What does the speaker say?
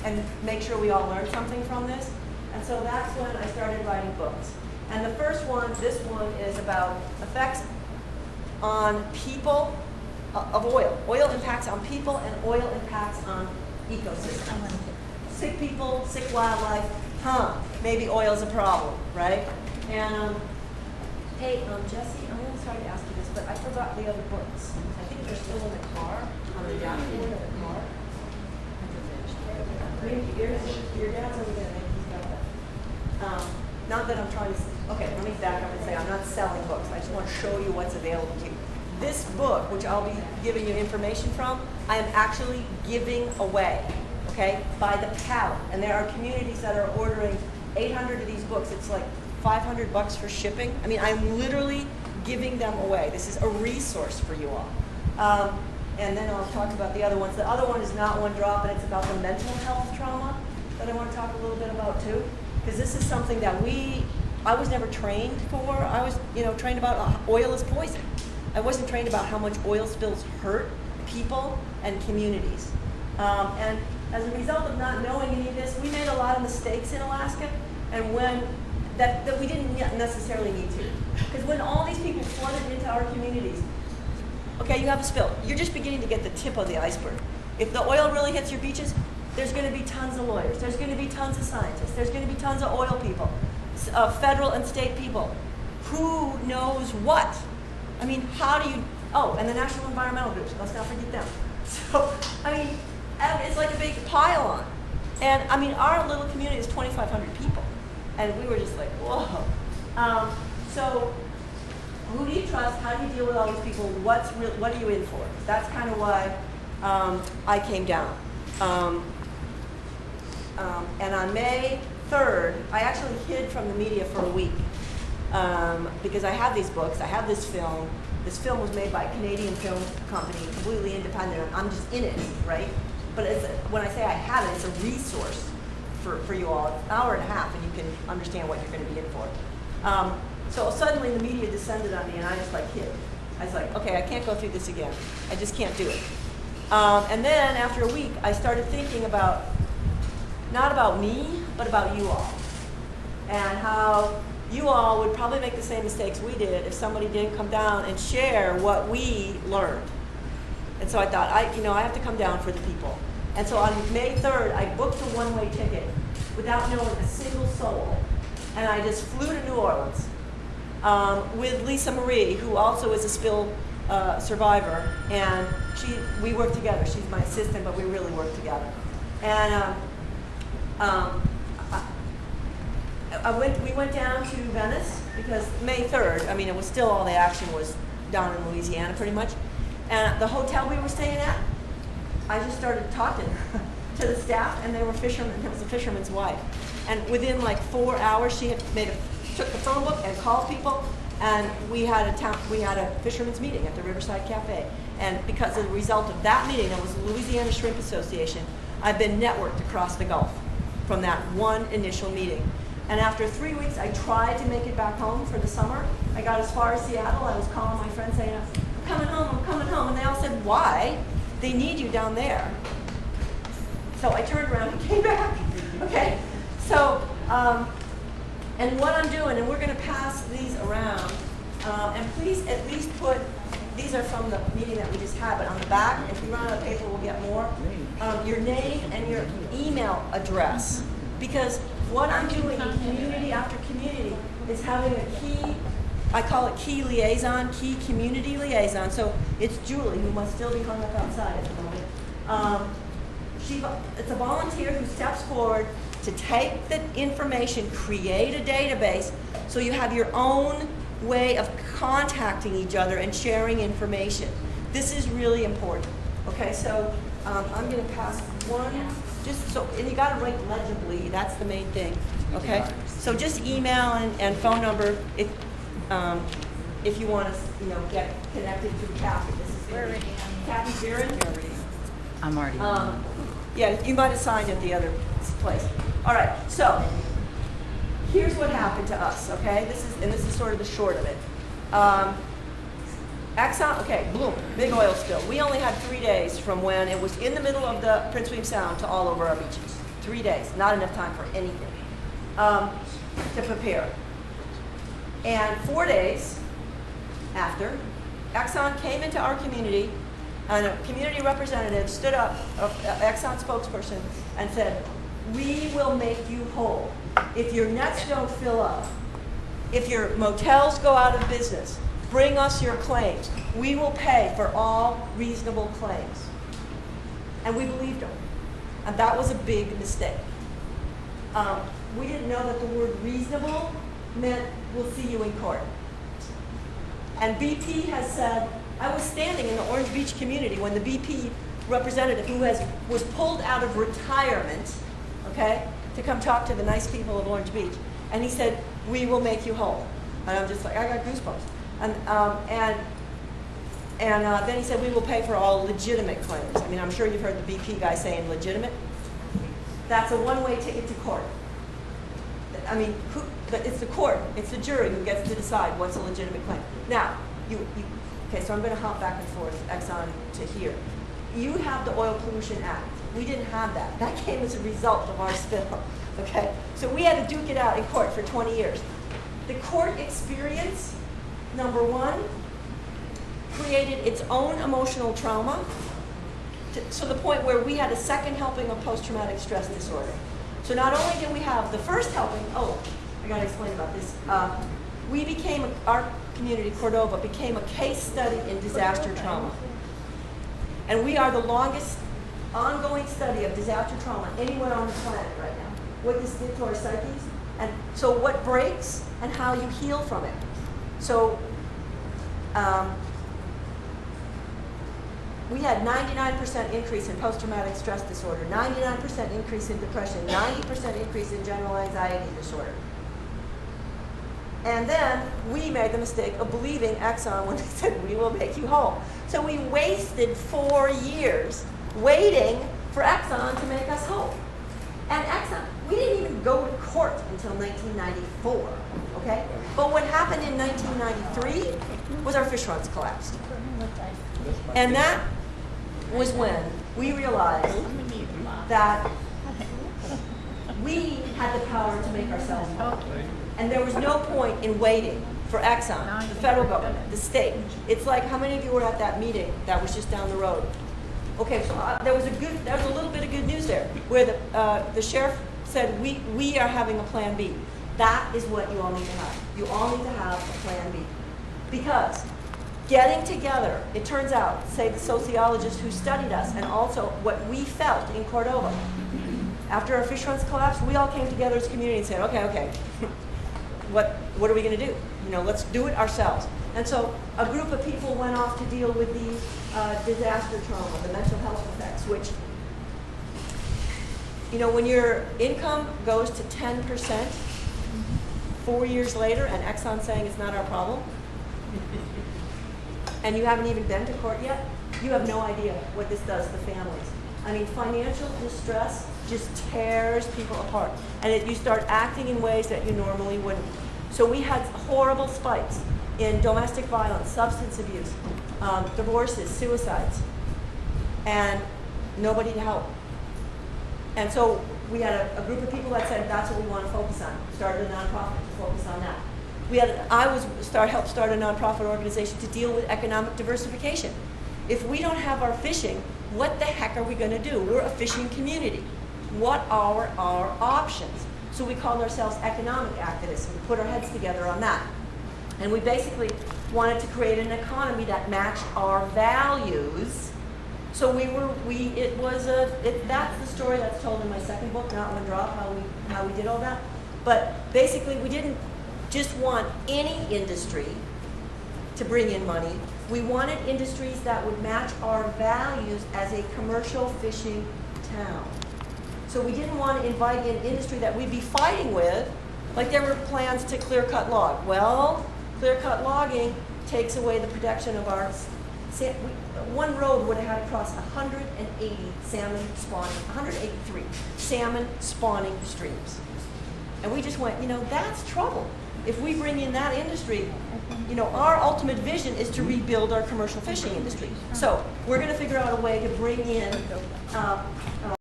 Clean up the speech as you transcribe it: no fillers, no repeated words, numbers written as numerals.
and make sure we all learn something from this. And so that's when I started writing books. And the first one, this one, is about effects on people of oil. Oil impacts on people and oil impacts on ecosystems. Sick people, sick wildlife, maybe oil's a problem, right? And hey, Jesse, I'm going to try to ask you this, but I forgot the other books. I think they're still in the car, on the dashboard of the car. Your dad's over there, maybe he's got that. Not that I'm trying to, okay, let me back up and say I'm not selling books. I just want to show you what's available to you. This book, which I'll be giving you information from, I am actually giving away, okay, by the pallet. And there are communities that are ordering 800 of these books. It's like $500 for shipping. I mean, I'm literally giving them away. This is a resource for you all. And then I'll talk about the other ones. The other one is not one drop, and it's about the mental health trauma that I want to talk a little bit about too. Because this is something that I was never trained for. I was, trained about oil is poison. I wasn't trained about how much oil spills hurt people and communities. And as a result of not knowing any of this, we made a lot of mistakes in Alaska, and that we didn't necessarily need to. Because when all these people flooded into our communities, okay, you have a spill. You're just beginning to get the tip of the iceberg. If the oil really hits your beaches, there's going to be tons of lawyers. There's going to be tons of scientists. There's going to be tons of oil people, federal and state people. Who knows what? I mean, how do you, and the national environmental groups, let's not forget them. So, I mean, it's like a big pile-on. And, I mean, our little community is 2,500 people. And we were just like, whoa. So, who do you trust? How do you deal with all these people? What are you in for? That's kind of why I came down. And on May 3rd, I actually hid from the media for a week because I have these books, I have this film. This film was made by a Canadian film company, completely independent. I'm just in it, right? But when I say I have it, it's a resource for you all. It's an hour and a half, and you can understand what you're going to be in for. So suddenly the media descended on me, and I just hid. I was like, okay, I can't go through this again. I just can't do it. And then after a week, I started thinking about, not about me, but about you all. And how you all would probably make the same mistakes we did if somebody didn't come down and share what we learned. And so I thought, I have to come down for the people. And so on May 3rd, I booked a one-way ticket without knowing a single soul. And I just flew to New Orleans with Lisa Marie, who also is a spill survivor. And we work together. She's my assistant, but we really work together. And we went down to Venice because May 3rd, I mean, it was still all the action was down in Louisiana pretty much. And the hotel we were staying at, I just started talking to the staff, and they were fishermen. It was a fisherman's wife. And within 4 hours, she had took the phone book and called people, and we had a fisherman's meeting at the Riverside Cafe. And because of the result of that meeting, that was the Louisiana Shrimp Association, I've been networked across the Gulf from that one initial meeting. And after 3 weeks, I tried to make it back home for the summer. I got as far as Seattle. I was calling my friends saying, I'm coming home. And they all said, why? They need you down there. So I turned around and came back. Okay. So, and what I'm doing, and we're going to pass these around, and please at least put, these are from the meeting that we just had, but on the back, if we run out of paper, we'll get more, your name and your email address. Because what I'm doing in community after community is having a key, I call it key liaison, key community liaison. So it's Julie, who must still be hung up outside at the moment. It's a volunteer who steps forward to take the information, create a database, so you have your own way of contacting each other and sharing information. This is really important. Okay, so I'm going to pass one. Just so, and you got to write legibly. That's the main thing. Okay. So just email and phone number if you want to, get connected to Kathy. This is Kathy Viren. I'm already. Yeah, you might have signed at the other place. All right. So here's what happened to us. Okay. This is sort of the short of it. Exxon, okay, boom, big oil spill. We only had 3 days from when it was in the middle of the Prince William Sound to all over our beaches. 3 days, not enough time for anything, to prepare. And 4 days after, Exxon came into our community, and a community representative stood up, an Exxon spokesperson, and said, we will make you whole. If your nets don't fill up, if your motels go out of business, bring us your claims. We will pay for all reasonable claims. And we believed him. And that was a big mistake. We didn't know that the word reasonable meant we'll see you in court. And BP has said, I was standing in the Orange Beach community when the BP representative who was pulled out of retirement, okay, to come talk to the nice people of Orange Beach. And he said, we will make you whole. And I'm just like, I got goosebumps. And then he said, we will pay for all legitimate claims. I mean, I'm sure you've heard the BP guy saying legitimate. That's a one-way ticket to court. I mean, it's the court, it's the jury who gets to decide what's a legitimate claim. Now, okay, so I'm going to hop back and forth, Exxon to here. You have the Oil Pollution Act. We didn't have that. That came as a result of our spill, okay? So we had to duke it out in court for 20 years. The court experience, number one, created its own emotional trauma to the point where we had a second helping of post-traumatic stress disorder. So not only did we have the first helping, oh, I got to explain about this. We became, our community, Cordova, became a case study in disaster trauma. And we are the longest ongoing study of disaster trauma anywhere on the planet right now. What this did to our psyches, and so what breaks and how you heal from it. So we had 99% increase in post-traumatic stress disorder, 99% increase in depression, 90% increase in general anxiety disorder. And then we made the mistake of believing Exxon when they said, we will make you whole. So we wasted 4 years waiting for Exxon to make us whole. And Exxon, we didn't even go to court until 1994, okay? But what happened in 1993 was our fish runs collapsed. And that was when we realized that we had the power to make ourselves whole. And there was no point in waiting for Exxon, the federal government, the state. It's like, how many of you were at that meeting that was just down the road? Okay, so there was a little bit of good news there, where the sheriff said, we are having a plan B. That is what you all need to have. You all need to have a plan B. Because getting together, it turns out, say the sociologists who studied us, and also what we felt in Cordova, after our fish runs collapsed, we all came together as a community and said, okay, what are we going to do? You know, let's do it ourselves. And so a group of people went off to deal with the disaster trauma, the mental health effects, which, you know, when your income goes to 10% 4 years later and Exxon saying it's not our problem, and you haven't even been to court yet, you have no idea what this does to families. I mean, financial distress just tears people apart. And you start acting in ways that you normally wouldn't. So we had horrible spikes in domestic violence, substance abuse, divorces, suicides, and nobody to help. And so we had a group of people that said, that's what we want to focus on. Started a nonprofit to focus on that. Helped start a nonprofit organization to deal with economic diversification. If we don't have our fishing, what the heck are we going to do? We're a fishing community. What are our options? So we called ourselves economic activists. We put our heads together on that. And we basically wanted to create an economy that matched our values. So that's the story that's told in my second book, Not One Drop, how we did all that. But basically we didn't just want any industry to bring in money. We wanted industries that would match our values as a commercial fishing town. So we didn't want to invite in industry that we'd be fighting with, like there were plans to clear-cut log. Well, clear-cut logging takes away the protection of our, one road would have had to cross 183 salmon spawning streams. And we just went, you know, that's trouble. If we bring in that industry, you know, our ultimate vision is to rebuild our commercial fishing industry. So we're going to figure out a way to bring in